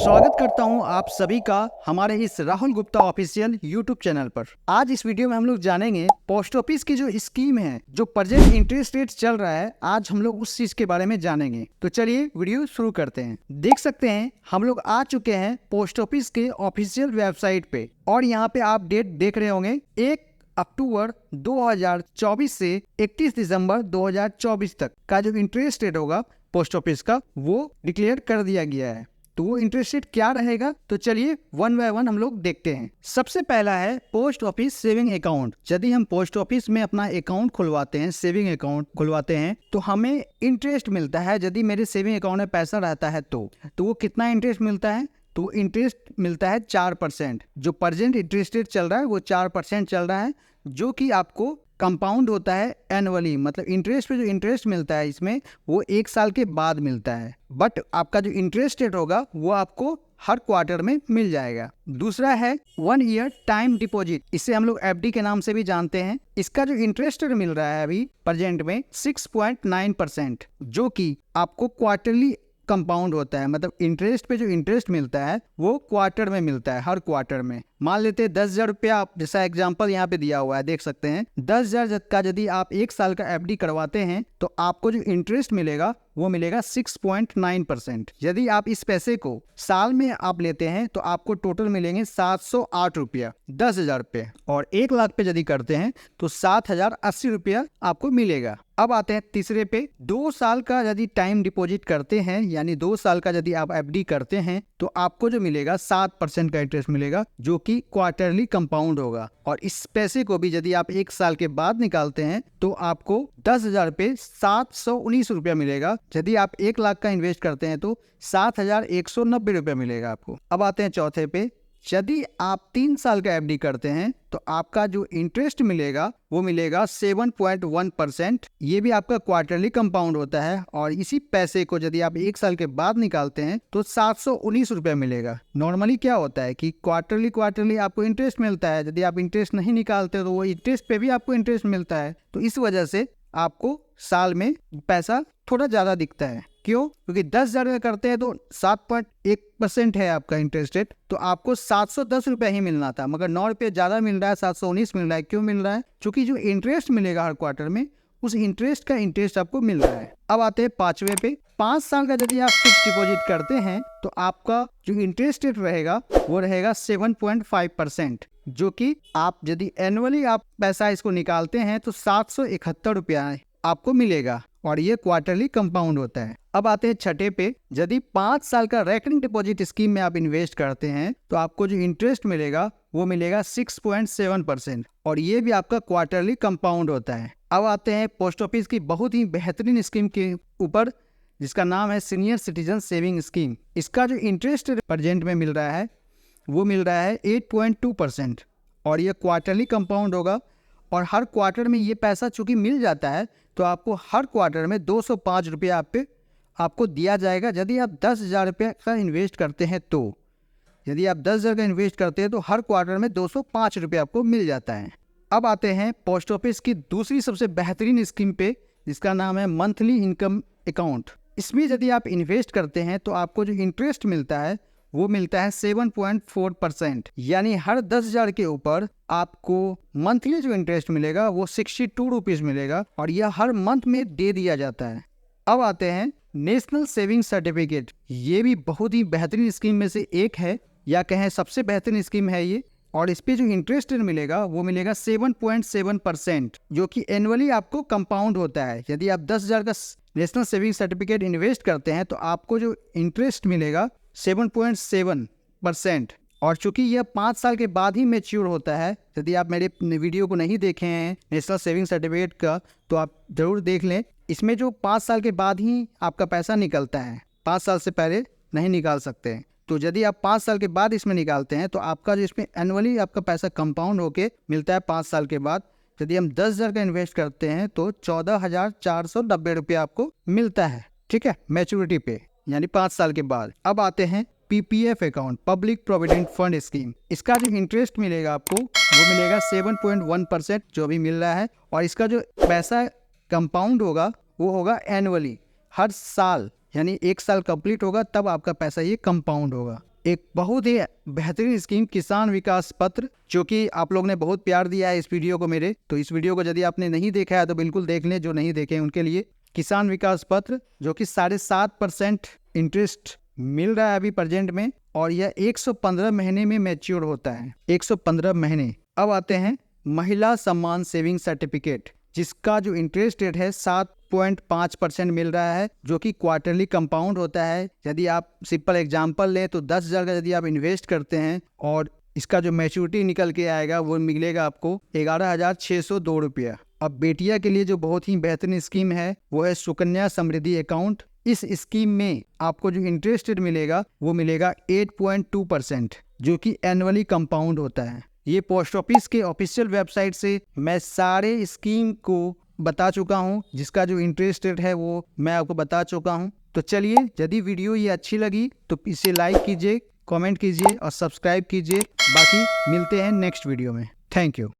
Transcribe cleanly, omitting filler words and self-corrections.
स्वागत करता हूं आप सभी का हमारे इस Rahul Gupta official YouTube channel पर। आज इस वीडियो में हम लोग जानेंगे पोस्ट ऑफिस की जो स्कीम है, जो प्रेजेंट इंटरेस्ट रेट चल रहा है, आज हम लोग उस चीज के बारे में जानेंगे। तो चलिए वीडियो शुरू करते हैं। देख सकते हैं हम लोग आ चुके हैं पोस्ट ऑफिस के ऑफिशियल वेबसाइट पे और यहाँ पे आप डेट देख रहे होंगे 1 अक्टूबर 2024 से 31 दिसंबर 2024 तक का जो इंटरेस्ट रेट होगा पोस्ट ऑफिस का वो डिक्लेयर कर दिया गया है। तो वो इंटरेस्ट रेट क्या रहेगा, तो चलिए वन बाय वन हम लोग देखते हैं। सबसे पहला है पोस्ट ऑफिस सेविंग अकाउंट। यदि हम पोस्ट ऑफिस में अपना अकाउंट खुलवाते हैं, सेविंग अकाउंट खुलवाते हैं, तो हमें इंटरेस्ट मिलता है। यदि मेरे सेविंग अकाउंट में पैसा रहता है तो वो कितना इंटरेस्ट मिलता है, तो इंटरेस्ट मिलता है 4%। जो प्रेजेंट इंटरेस्ट रेट चल रहा है वो 4% चल रहा है, जो कि आपको कंपाउंड होता है एनुअली। मतलब इंटरेस्ट पे जो इंटरेस्ट मिलता है इसमें वो 1 साल के बाद मिलता है, बट आपका जो इंटरेस्ट रेट होगा वो आपको हर क्वार्टर में मिल जाएगा। दूसरा है 1 ईयर टाइम डिपॉजिट। इसे हम लोग एफडी के नाम से भी जानते हैं। इसका जो इंटरेस्ट रेट मिल रहा है अभी प्रेजेंट में 6.9%, जो कि आपको क्वार्टरली कंपाउंड होता है। मतलब इंटरेस्ट पे जो इंटरेस्ट मिलता है वो क्वार्टर में मिलता है, हर क्वार्टर में। मान लेते हैं 10,000 रुपया, जैसा एग्जांपल यहाँ पे दिया हुआ है, देख सकते हैं 10,000 का यदि आप 1 साल का एफडी करवाते हैं तो आपको जो इंटरेस्ट मिलेगा वो मिलेगा 6.9%। यदि आप इस पैसे को साल में आप लेते हैं तो आपको टोटल मिलेंगे 708 रुपया 10,000 रुपये, और 1 लाख पे यदि करते हैं तो 7,080 रुपया आपको मिलेगा। अब आते हैं तीसरे पे। 2 साल का यदि टाइम डिपॉजिट करते हैं, यानी 2 साल का यदि आप एफडी करते हैं तो आपको जो मिलेगा 7% का इंटरेस्ट मिलेगा, जो कि क्वार्टरली कंपाउंड होगा। और इस पैसे को भी यदि आप 1 साल के बाद निकालते हैं तो आपको 10,000 पे 719 रुपया मिलेगा। यदि आप 1 लाख का इन्वेस्ट करते हैं तो 7,190 रुपया मिलेगा आपको। अब आते हैं चौथे पे। यदि आप 3 साल का एफडी करते हैं तो आपका जो इंटरेस्ट मिलेगा वो मिलेगा 7.1%। ये भी आपका क्वार्टरली कंपाउंड होता है, और इसी पैसे को यदि आप 1 साल के बाद निकालते हैं तो 719 रुपया मिलेगा। नॉर्मली क्या होता है कि क्वार्टरली आपको इंटरेस्ट मिलता है। यदि आप इंटरेस्ट नहीं निकालते तो वो इंटरेस्ट पे भी आपको इंटरेस्ट मिलता है। तो इस वजह से आपको साल में पैसा थोड़ा ज्यादा दिखता है। क्यों? क्योंकि 10,000 का करते हैं तो 7.1% है आपका इंटरेस्ट रेट, तो आपको 710 रुपया ही मिलना था, मगर 9 रुपये ज्यादा मिल रहा है, 719 मिल रहा है। क्यों मिल रहा है? क्योंकि जो इंटरेस्ट मिलेगा हर क्वार्टर में उस इंटरेस्ट का इंटरेस्ट आपको मिल रहा है। अब आते हैं 5वें पे। 5 साल का यदि आप फिक्स डिपॉजिट करते हैं तो आपका जो इंटरेस्ट रेट रहेगा वो रहेगा 7.5%, जो कि आप यदि एनुअली आप पैसा इसको निकालते हैं तो 771 रुपया आपको मिलेगा, और ये क्वार्टरली कंपाउंड होता है। अब आते हैं छठे पे। यदि 5 साल का रेकरिंग डिपॉजिट स्कीम में आप इन्वेस्ट करते हैं तो आपको जो इंटरेस्ट मिलेगा वो मिलेगा 6.7%, और ये भी आपका क्वार्टरली कंपाउंड होता है। अब आते हैं पोस्ट ऑफिस की बहुत ही बेहतरीन स्कीम के ऊपर, जिसका नाम है सीनियर सिटीजन सेविंग स्कीम। इसका जो इंटरेस्ट प्रेजेंट में मिल रहा है वो मिल रहा है 8.2%, और ये क्वार्टरली कंपाउंड होगा। और हर क्वार्टर में ये पैसा चूंकि मिल जाता है तो आपको हर क्वार्टर में 205 रुपया आपको दिया जाएगा। यदि आप 10,000 रुपये का इन्वेस्ट करते हैं तो यदि आप 10,000 का इन्वेस्ट करते हैं तो हर क्वार्टर में 205 रुपये आपको मिल जाता है। अब आते हैं पोस्ट ऑफिस की दूसरी सबसे बेहतरीन स्कीम पे, जिसका नाम है मंथली इनकम अकाउंट। इसमें यदि आप इन्वेस्ट करते हैं तो आपको जो इंटरेस्ट मिलता है वो मिलता है 7.4%, यानी हर 10,000 के ऊपर आपको मंथली जो इंटरेस्ट मिलेगा वो 62 रुपीज मिलेगा, और यह हर मंथ में दे दिया जाता है। अब आते हैं नेशनल सेविंग सर्टिफिकेट। ये भी बहुत ही बेहतरीन स्कीम में से एक है, या कहें सबसे बेहतरीन स्कीम है ये। और इस पे जो इंटरेस्ट मिलेगा वो मिलेगा 7.7%, जो कि एनुअली आपको कंपाउंड होता है। यदि आप 10,000 का नेशनल सेविंग सर्टिफिकेट इन्वेस्ट करते हैं तो आपको जो इंटरेस्ट मिलेगा 7.7%, और चूंकि यह 5 साल के बाद ही मैच्योर होता है। यदि आप मेरे वीडियो को नहीं देखे हैं नेशनल सेविंग सर्टिफिकेट का तो आप जरूर देख लें। इसमें जो 5 साल के बाद ही आपका पैसा निकलता है, 5 साल से पहले नहीं निकाल सकते हैं। तो यदि आप 5 साल के बाद इसमें निकालते हैं तो आपका जो इसमें एनुअली आपका पैसा कंपाउंड होके मिलता है 5 साल के बाद। यदि हम 10,000 का इन्वेस्ट करते हैं तो 14,490 रुपया आपको मिलता है, ठीक है, मैच्योरिटी पे, यानी 5 साल के बाद। अब आते हैं PPF account, public provident fund scheme. इसका जो इंटरेस्ट मिलेगा आपको वो मिलेगा 7.1%, जो भी मिल रहा है, और इसका जो पैसा कंपाउंड होगा वो होगा एनुअली, हर साल। यानी 1 साल कंप्लीट होगा तब आपका पैसा ये कंपाउंड होगा। एक बहुत ही बेहतरीन स्कीम किसान विकास पत्र, जो कि आप लोग ने बहुत प्यार दिया है इस वीडियो को मेरे, तो इस वीडियो को यदि आपने नहीं देखा है तो बिल्कुल देख लें, जो नहीं देखे उनके लिए। किसान विकास पत्र जो कि 7.5% इंटरेस्ट मिल रहा है अभी प्रेजेंट में, और यह 115 महीने में मैच्योर होता है, 115 महीने। अब आते हैं महिला सम्मान सेविंग सर्टिफिकेट, जिसका जो इंटरेस्ट रेट है 7.5% मिल रहा है, जो कि क्वार्टरली कंपाउंड होता है। यदि आप सिंपल एग्जांपल लें तो 10,000 का यदि आप इन्वेस्ट करते हैं और इसका जो मैच्योरिटी निकल के आएगा वो मिलेगा आपको 11,602 रुपया। अब बेटिया के लिए जो बहुत ही बेहतरीन स्कीम है वो है सुकन्या समृद्धि अकाउंट। इस स्कीम में आपको जो इंटरेस्ट रेट मिलेगा वो मिलेगा 8.2%, जो कि एनुअली कंपाउंड होता है। ये पोस्ट ऑफिस के ऑफिशियल वेबसाइट से मैं सारे स्कीम को बता चुका हूँ, जिसका जो इंटरेस्ट रेट है वो मैं आपको बता चुका हूँ। तो चलिए, यदि वीडियो ये अच्छी लगी तो इसे लाइक कीजिए, कमेंट कीजिए और सब्सक्राइब कीजिए। बाकी मिलते हैं नेक्स्ट वीडियो में। Thank you.